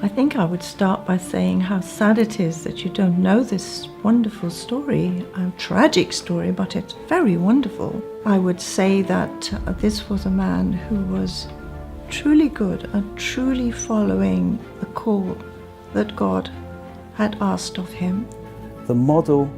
I think I would start by saying how sad it is that you don't know this wonderful story, a tragic story, but it's very wonderful. I would say that this was a man who was truly good and truly following the call that God had asked of him. The model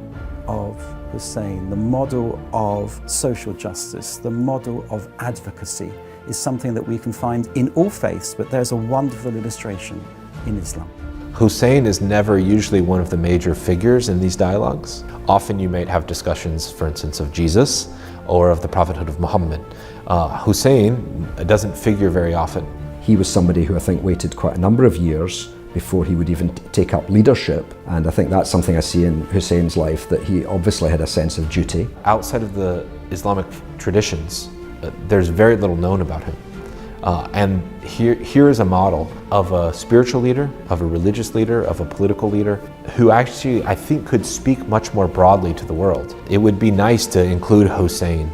of Hussain, the model of social justice, the model of advocacy is something that we can find in all faiths, but there's a wonderful illustration in Islam. Hussain is never usually one of the major figures in these dialogues. Often you might have discussions, for instance, of Jesus or of the prophethood of Muhammad. Hussain doesn't figure very often. He was somebody who I think waited quite a number of years before he would even take up leadership, and I think that's something I see in Hussain's life, that he obviously had a sense of duty. Outside of the Islamic traditions, there's very little known about him. And here is a model of a spiritual leader, of a religious leader, of a political leader, who actually, I think, could speak much more broadly to the world. It would be nice to include Hussain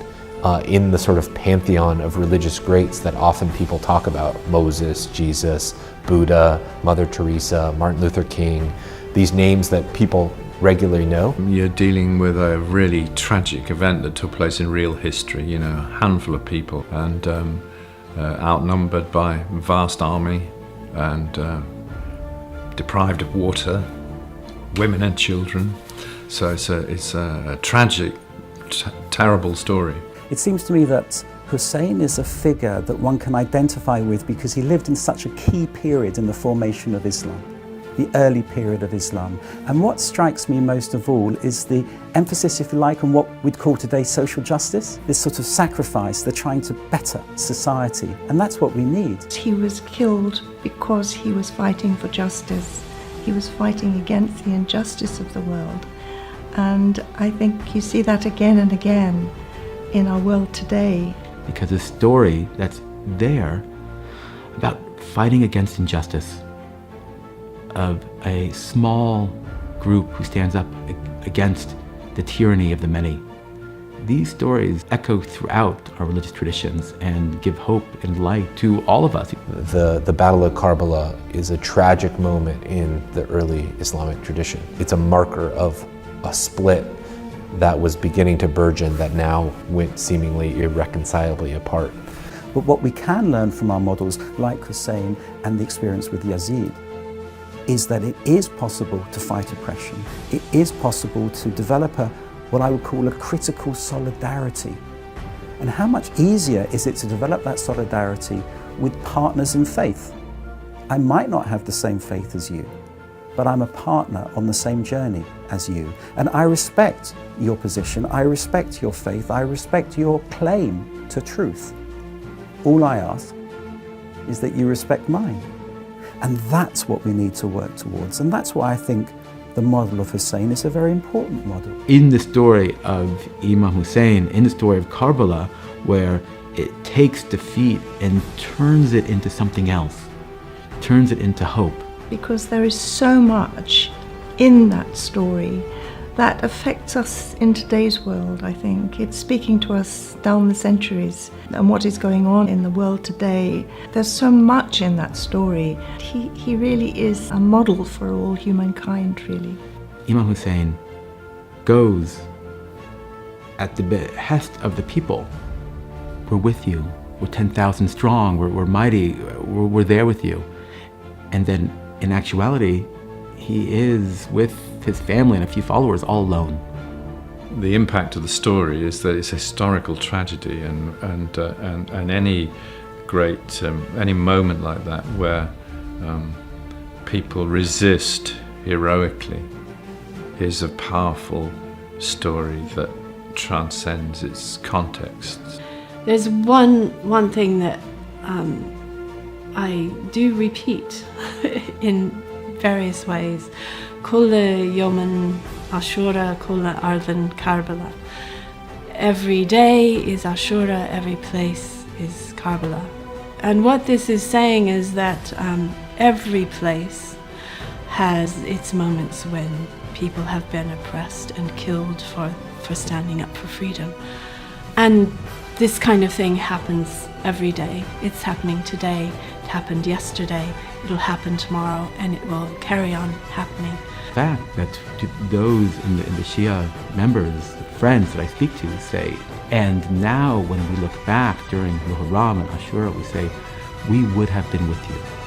in the sort of pantheon of religious greats that often people talk about: Moses, Jesus, Buddha, Mother Teresa, Martin Luther King, these names that people regularly know. You're dealing with a really tragic event that took place in real history, you know, a handful of people, and outnumbered by a vast army, and deprived of water, women and children. So it's a tragic, terrible story. It seems to me that Hussain is a figure that one can identify with because he lived in such a key period in the formation of Islam, the early period of Islam. And what strikes me most of all is the emphasis, if you like, on what we'd call today social justice, this sort of sacrifice, they're trying to better society, and that's what we need. He was killed because he was fighting for justice. He was fighting against the injustice of the world. And I think you see that again and again in our world today. Because the story that's there about fighting against injustice, of a small group who stands up against the tyranny of the many. These stories echo throughout our religious traditions and give hope and light to all of us. The Battle of Karbala is a tragic moment in the early Islamic tradition. It's a marker of a split that was beginning to burgeon that now went seemingly irreconcilably apart. But what we can learn from our models like Hussain and the experience with Yazid is that it is possible to fight oppression. It is possible to develop what I would call a critical solidarity. And how much easier is it to develop that solidarity with partners in faith? I might not have the same faith as you, but I'm a partner on the same journey as you. And I respect your position, I respect your faith, I respect your claim to truth. All I ask is that you respect mine. And that's what we need to work towards. And that's why I think the model of Hussain is a very important model. In the story of Imam Hussain, in the story of Karbala, where it takes defeat and turns it into something else, turns it into hope. Because there is so much in that story that affects us in today's world, I think. It's speaking to us down the centuries and what is going on in the world today. There's so much in that story. He really is a model for all humankind, really. Imam Hussain goes at the behest of the people. We're with you. We're 10,000 strong. We're mighty. We're there with you. And then in actuality, he is with his family and a few followers all alone. The impact of the story is that it's a historical tragedy, and any great any moment like that where people resist heroically is a powerful story that transcends its context. There's one thing that I do repeat in various ways. Kulla yawman Ashura, kulla ardan Karbala. Every day is Ashura, every place is Karbala. And what this is saying is that every place has its moments when people have been oppressed and killed for standing up for freedom. And this kind of thing happens every day. It's happening today. happened yesterday, it'll happen tomorrow, and it will carry on happening. The fact that to those in the Shia members, friends that I speak to, say, and now when we look back during Muharram and Ashura, we say, we would have been with you.